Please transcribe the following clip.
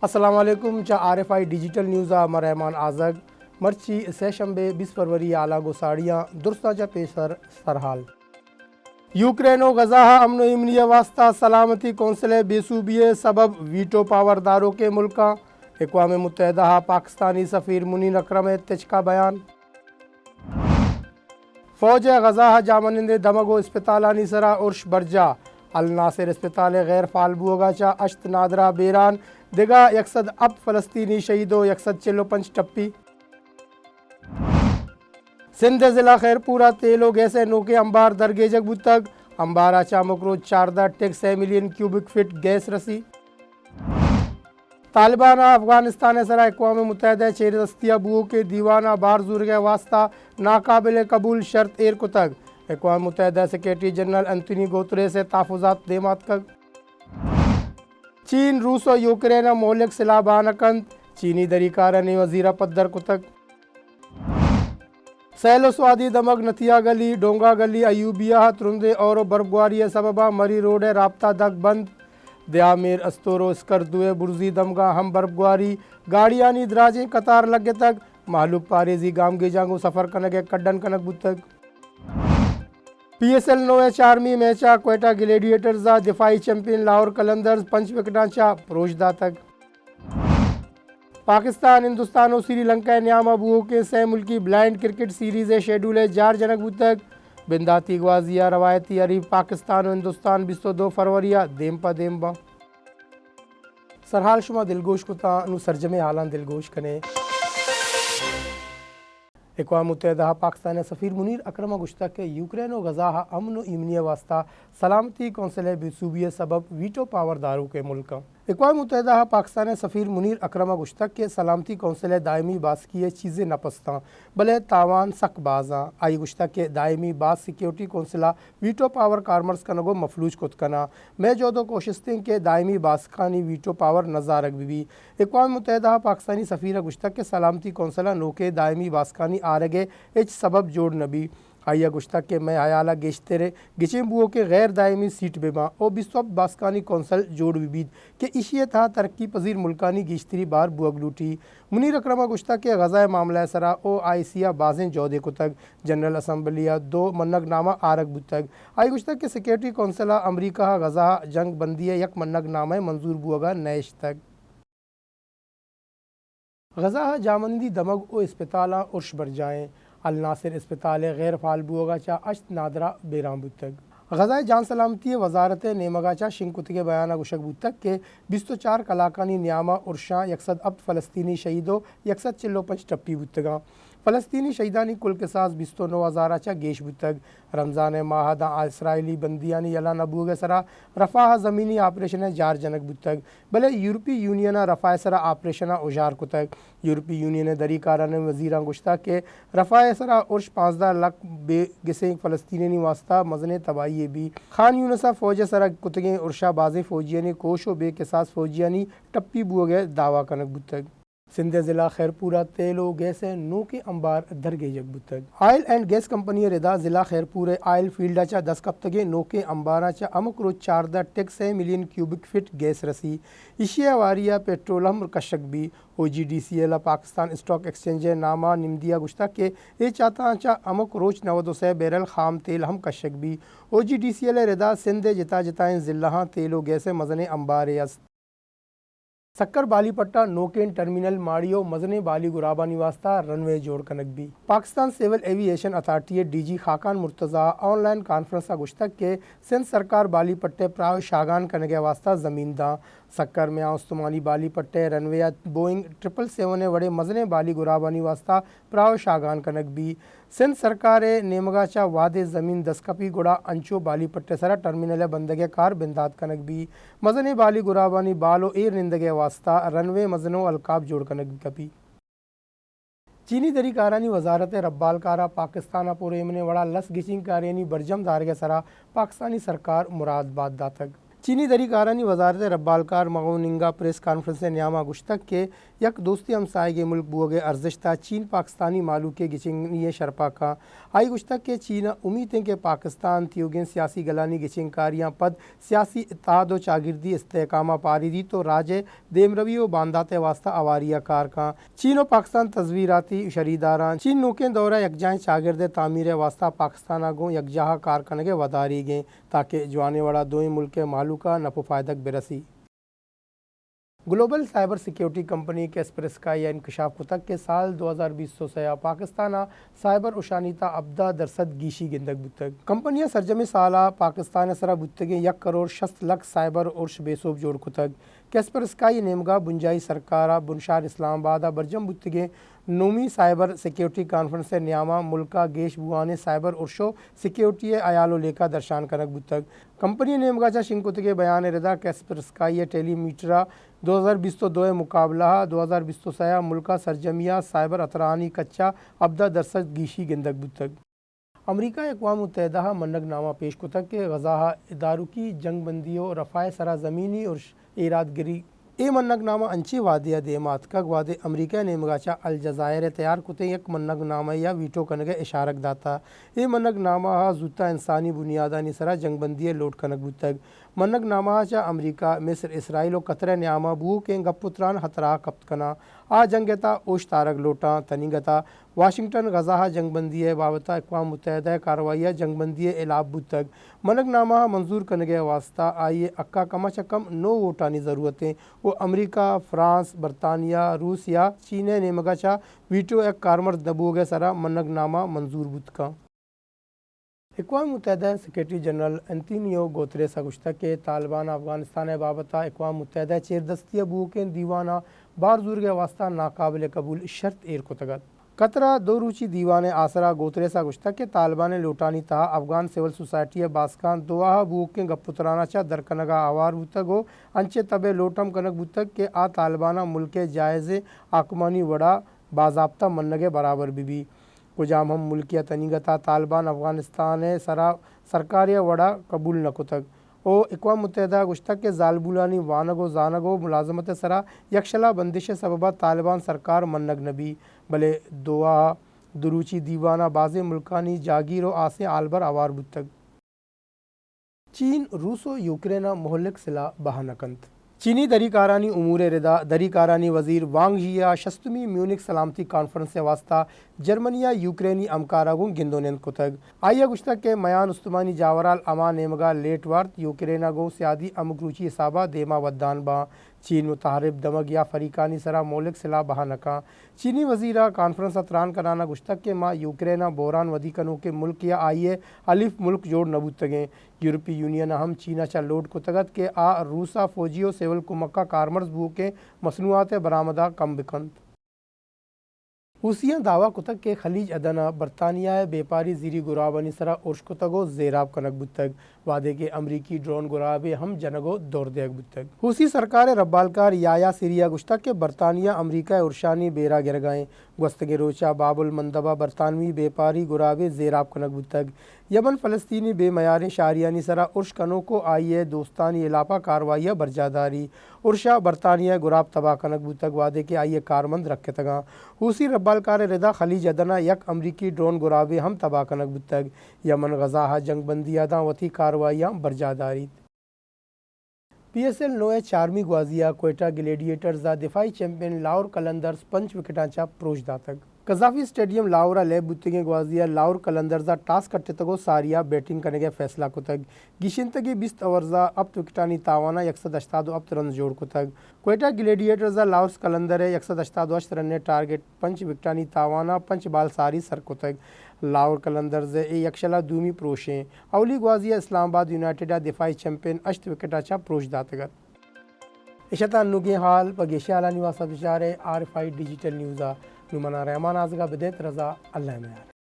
السلام علیکم چا RFI ڈیجیٹل نیوزا مرحمان آزگ مرچی سہ شنبے 20 فروری آلا گساڑیاں درستہ چا پیسر سرحال یوکرین و غزہ امن و امنیہ واسطہ سلامتی کونسل بے صوبیے سبب ویٹو پاور داروں کے ملکاں اقوام متحدہ پاکستانی سفیر منیر اکرم تج کا بیان فوج غزہ جامنند دمگو اسپتالانی سرا ارش برجا الناصر اسپتال غیر فعال بوگا چا اشت نادرہ بیران دگا یکصد اب فلسطینی شہیدو یکصد چلو پنچ ٹپی سندھ ضلع خیرپورہ تیل و گیس نوکے انبار درگے جگ بتگ انبارا چامک روز 14.6 ملین کیوبک فٹ گیس رسی طالبان افغانستان سرا اقوام متحدہ چیر دستیا بو کے دیوانہ بار زور کے واسطہ ناقابل قبول شرط ایر کتگ اقوام متحدہ سیکریٹری جنرل انتونی گوترے سے تحفظات دیمات کگ چین روس و یوکرین مولک سلاح بانکند چینی دریکارن وزیرہ پدر کتگ سیل و سوادی دمگ نتیا گلی ڈونگا گلی ایوبیہ ترندے اور برفگواری سببا مری روڈ رابطہ دگ بند دیا میر استورو اسکردوے برزی دمگا ہم برفگواری گاڑیانی دراجیں قطار لگے تک معلوم پاریزی گام گے جانگو سفر کنگے کڈن کنک بتگ PSL نوے چارمی میچا کوئٹہ گلیڈیٹرز دفاعی چیمپئن لاہور قلندرز 5 وکٹاں چا پروشدہ تک پاکستان ہندوستان و سری لنکا نیامہ بو کے سہ ملکی بلائنڈ کرکٹ سیریز شیڈول 4 جنک بتگ بنداتی گوازیہ روایتی حریف پاکستان و ہندوستان 22 فروری دیم پا دیم با سرحال شما دلگوش کتا نو سرجمے حالان دلگوش کنے اقوام متحدہ پاکستان سفیر منیر اکرم گشتہ کے یوکرین و غزہ امن و امنیہ واسطہ سلامتی کونسل بے صوبیے سبب ویٹو پاور داروں کے ملک اقوام متحدہ پاکستان سفیر منیر اکرم گشتہ کے سلامتی کونسل دائمی باس کی چیزیں نپستاں بلے تاوان سک بازاں آئی گشتہ کے دائمی باس سیکیورٹی کونسلہ ویٹو پاور کارمرز کنگو مفلوج کت کنا میں جودو کوشستیں کے دائمی باس خانی ویٹو پاور نظارک بھی اقوام متحدہ پاکستانی سفیر گشتہ کے سلامتی کونسلہ نوکے دائمی باس خانی آرگے اچ سبب جوڑ نبی آئیا گشتہ کے میں حیالہ گیشترے گچیں بوؤ کے غیر دائمی سیٹ بیما او بسوب باسکانی کونسل جوڑ بید کہ اشیے تھا ترقی پذیر ملکانی گیشتری بار بوگ لوٹی منیر اکرمہ گشتہ کے غزہ معاملہ سرا او آئی سیا بازیں جودے کتگ جنرل اسمبلیہ 2 منگ نامہ آرگ بتگ آئی گشتہ کے سیکریٹری کونسلہ امریکہ غزہ جنگ بندی یک منگ نامہ منظور بوگا نیش تک غزہ جامندی دمگ او اسپتالاں ارش برجائیں الناصر اسپتال غیر فعال بوگا چا اشت نادرہ بیران بتگ غزہ جان سلامتی وزارت نیمگا چا شنکتگے بیانہ گشک بتگ کے 24 کلاکانی نیامہ ارشاں یکصد اب فلسطینی شہیدو یکصد چلو پنچ ٹپی بتگاں فلسطینی شہیدانی کل کے ساز 29,000 چا گیش بتگ رمضان ماہ دا اسرائیلی بندیانی یلا نبوگ سرا رفاہ زمینی آپریشن جار جنک بتگ بلے یورپی یونین رفاہ سرا آپریشن اجار کتگ یورپی یونین دری کاران وزیران گشتہ کے رفاہ سرا ارش 15 لاکھ بے گسیں فلسطینی واسطہ مزنے تباہی بھی خان یونسا فوج سرا کتگیں ارشا بازیں فوجیانی کوش و بے کے ساز فوجیانی ٹپی بوگے دعویٰ کنک بتگ سندھ ضلع خیرپورہ تیل و گیس نو کے انبار درگے جگ بتگ آئل اینڈ گیس کمپنی ردا ضلع خیرپورے آئل فیلڈا چا 10 کپتگے نو کے انبارا چا امک روز 14.6 ملین کیوبک فٹ گیس رسی اشیا واریہ پیٹرولم کشک بھی OGDCL پاکستان اسٹاک ایکسچینج نامہ نمدیا گشتہ کے اے چاہتا چا امک روز 92 بیرل خام تیل ہم کشک بھی OGDCL ردا سندھ جتا جتائیں ضلع تیل و گیس مزنے انبارے است سکر بالی پٹا نوکین ٹرمینل ماڑیو مزنے بالی گرابانی واسطہ رنوے جوڑ کنک بھی Pakistan civil aviation authority DG Khaqan Murtaza online conference گشتک کے سندھ سرکار بالی پٹے پراو شاگان کنگے واسطہ زمین داں سکر میں استمانی بالی پٹے رنوے بوئنگ 777 وڑے مزنے بالی گرابانی واسطہ پراو شاگان کنک بھی سندھ سرکار نیمگا چا وعدے زمین دسکپی گڑا انچو بالی پٹے سرا ٹرمینل بندگے کار بندات کنک بھی مزنے بالی گرابانی بالو ایر نندگے واسطہ رنوے مزنو القاب جوڑ کنک کپی چینی دری کارانی وزارت ربال کارا پاکستانہ پورے امنے وڑا لس گچنگ کارینی برجم دارگے سرا پاکستانی سرکار مراد باد داتگ چینی دریکارانی وزارت ربالکار مغوننگا پریس کانفرنس نیاما گشتک کے یک دوستی ہمسائے ملک بوگے ارزشتہ چین پاکستانی مالو کے گچنگی شرپا کا آئی گشتک کے چین امیدیں کہ پاکستان تیوگین سیاسی گلانی گچنکاریاں پد سیاسی اتحاد و چاگردی استحکامہ پاری دی تو راجے دیم روی و بانداتے واسطہ آواریہ کار کا چین و پاکستان تصویراتی شریداران چین نوکیں دورہ یکجائیں چاگرد تعمیر واسطہ پاکستان آگوں یکجاہ کارکنگے وداری گئیں تاکہ جوانے وڑا دوئیں ملک مالو کا نفع فائدک برسی گلوبل سائبر سیکیورٹی کمپنی کیسپرسکا یا انکشاف کو تک کے سال 2020 سیا پاکستانہ سائبر اشانیتا ابدا درصد گیشی گندگ بتگ کمپنیاں سرجمی سالہ پاکستان سرا بتگیں 1,60,00,000 سائبر ارش بیسوب جوڑ کتگ کیسپرسکائی نیمگا بنجائی سرکارہ بنشار اسلام آبادہ برجم بتگیں نومی سائبر سیکیورٹی کانفرنس نیاما ملکہ گیش بوانے سائبر ارشو سیکیورٹی آیالو لیکا درشان کنک بتگ کمپنی نیمگا چا شنکتگے بیان ردا کیسپرسکائی ٹیلی میٹرہ 2022 مقابلہ 2023 سیا ملکہ سرجمیہ سائبر اترانی کچا ابدا درصد گیشی گندگ بتگ امریکہ اقوام متحدہ منگ نامہ پیش کتک کے غزہ اداروں کی جنگ بندیوں رفع سرا زمینی اور ایرادگری اے منگ نامہ انچی وادیہ دیمات کگ وادے امریکہ نیمگاچا الجزائر تیار کتے یک منگ نامہ یا ویٹو کنگے اشارک داتا اے منگ نامہ زوتا انسانی بنیادانی سرا جنگ بندی لوٹ کنگ بتگ منگ نامہ چا امریکہ مصر اسرائیل و قطر نیامہ بو کے گپتران خطرہ کپت کنا آ جنگتا اوش تارگ لوٹاں تنگتا واشنگٹن غزہ جنگ بندی بابتا اقوام متحدہ کارروائیہ جنگ بندی اعلاب بتگ منگ نامہ منظور کنگے واسطہ آئیے اکا کما چکم 9 ووٹانی ضرورتیں وہ امریکہ فرانس برطانیہ روس یا چین نیمگا چا ویٹو ایک کارمرد دبوگے سرا منگ نامہ منظور بتکا اقوام متحدہ سیکریٹری جنرل انتونیو گوتریس گشتہ کے طالبان افغانستان بابتا اقوام متحدہ چیر دستی بو کے دیوانہ بار زور کے واسطہ ناقابل قبول شرط ایر کو تگت قطرہ دو روچی دیوان آسرا گوتریسا گشتہ کے طالبان لوٹانی تہا افغان سول سوسائٹی باسکان دعا بو کے گپترانا چا درکنگا آوار بوتگو انچے تبے لوٹم کنگ بوتگ کے آ طالبانہ ملک جائزے آکمانی وڑا باضابطہ منگے برابر بھی کجام ہم ملکیہ تنیگتا طالبان افغانستان سرا سرکاریہ وڑا قبول نکتگ او اقوام متحدہ گشتہ کے زالبولانی وانگو زانگو ملازمت سرا یکشلا بندش سببہ طالبان سرکار منگ نبی بلے دعا دروچی دیوانہ باز ملکانی جاگیر و آسے آلبر آوار بتگ چین روس و یوکرینہ مہلک سلا بہانکنت چینی دریکارانی امور ردا دریکارانی وزیر وانگ جیا شستمی میونک سلامتی کانفرنس واسطہ جرمنیا یوکرینی امکاراگوں گندونین کتگ آئیہ گشتہ کے میان استمانی جاورال اما نیمگا لیٹ وارت یوکرینا گو سیادی امگروچی حسابہ دیما ودان با چین متحرب دمگ یا فریقانی سرا مولک سلا بہانکا چینی وزیرہ کانفرنس اتران کرانا گشتہ کے ماں یوکرینا بوران ودی کنو کے ملک یا آئیے الف ملک جوڑ نبوتگیں یورپی یونین ہم چینا چا لوڈ کو تگت کے آ روسا فوجیو سیول کو مکہ کارمرز بو کے مصنوعات برآمدہ کم بکنت حوثیاں دعویٰ کتگ کے خلیج ادنا برطانیہ بیپاری زیری گرابانی سرا ارش کتگو زیراب کنک بتگ وعدے کے امریکی ڈرون گرابے ہم جنگو دور دیگ بتگ حوثی سرکار ربالکار یا سیریا گشتہ کے برطانیہ امریکہ ارشانی بیرا گرگائیں گوستگ روچا باب المندبہ برطانوی بیپاری گرابے زیراب کنک بتگ یمن فلسطینی بے معیار شاریانی سرا ارش کنو کو آئیے دوستانی علاقہ کاروائیہ برجاداری ارشا برطانیہ گراب تباہ کنک بتگ وعدے کے آئیے کارمند رکھے تگا حوثی ربالکار ردا خلیج ادنا یک امریکی ڈرون گرابے ہم تباہ کنک بتگ یمن غزہ جنگ بندی ادا وتی کاروائیاں برجاداری پی ایس ایل نوے چارمی گوازیہ کوئٹہ گلیڈیٹرز دفاعی چیمپئن لاہور قلندرز 5 وکٹاں چا پروش داتگ قذافی اسٹیڈیم لاہورا لیب بتگیں گوازیہ لاہور قلندرزا ٹاس کٹے تگو ساریا بیٹنگ کرنے کے فیصلہ کو تگ گیشنتگی 20 اوورزا اب وکٹانی تاوانا 188 اب رنز جوڑ کو تگ کوئٹہ گلیڈیٹرزا لاہور قلندر 188 رن ٹارگیٹ 5 وکٹانی تاوانا 5 بال ساری سر کو تگ لاہور قلندرز یکشلا دومی پروشیں اولی گوازیہ اسلام آباد یونائٹڈ دفاعی چیمپئن 8 وکٹا چا پروش داتگر اشتا نوگیں حال پگیشہ علا نیواسا بچارے RFI ڈیجیٹل نیوزا نمانا رحمان آزگا بدیت رضا اللہ میار